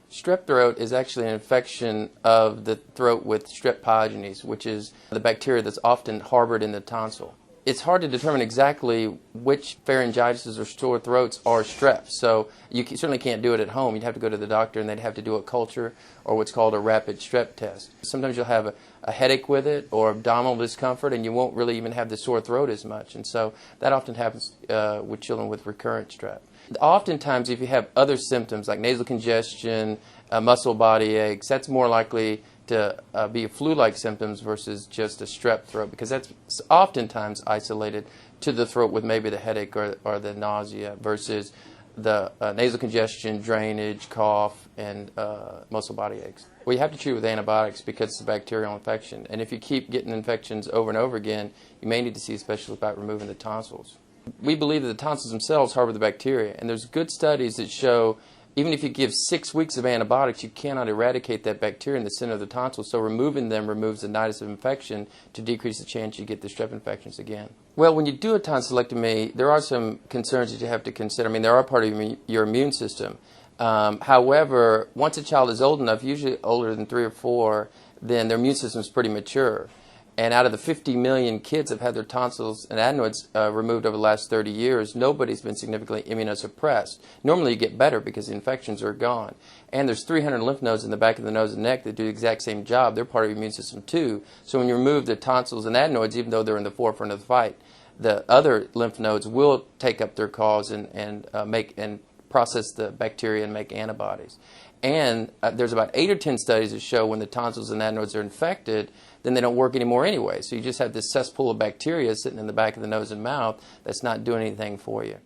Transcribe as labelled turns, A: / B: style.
A: Strep throat is actually an infection of the throat with Strep pyogenes, which is the bacteria that's often harbored in the tonsil. It's hard to determine exactly which pharyngitis or sore throats are strep, so you certainly can't do it at home. You'd have to go to the doctor and they'd have to do a culture or what's called a rapid strep test. Sometimes you'll have a headache with it or abdominal discomfort and you won't really even have the sore throat as much, and so that often happens with children with recurrent strep. Oftentimes if you have other symptoms like nasal congestion, muscle body aches, that's more likely to be flu-like symptoms versus just a strep throat, because that's oftentimes isolated to the throat with maybe the headache or the nausea versus the nasal congestion, drainage, cough, and muscle body aches. Well, you have to treat with antibiotics because it's a bacterial infection, and if you keep getting infections over and over again, you may need to see a specialist about removing the tonsils. We believe that the tonsils themselves harbor the bacteria, and there's good studies that show even if you give 6 weeks of antibiotics, you cannot eradicate that bacteria in the center of the tonsil, so removing them removes the nidus of infection to decrease the chance you get the strep infections again. Well, when you do a tonsillectomy, there are some concerns that you have to consider. I mean, they are part of your immune system. However, once a child is old enough, usually older than 3 or 4, then their immune system is pretty mature. And out of the 50 million kids that have had their tonsils and adenoids removed over the last 30 years, nobody's been significantly immunosuppressed. Normally you get better because the infections are gone. And there's 300 lymph nodes in the back of the nose and neck that do the exact same job. They're part of your immune system too. So when you remove the tonsils and adenoids, even though they're in the forefront of the fight, the other lymph nodes will take up their cause and process the bacteria and make antibodies. And there's about 8 or 10 studies that show when the tonsils and adenoids are infected, then they don't work anymore anyway. So you just have this cesspool of bacteria sitting in the back of the nose and mouth that's not doing anything for you.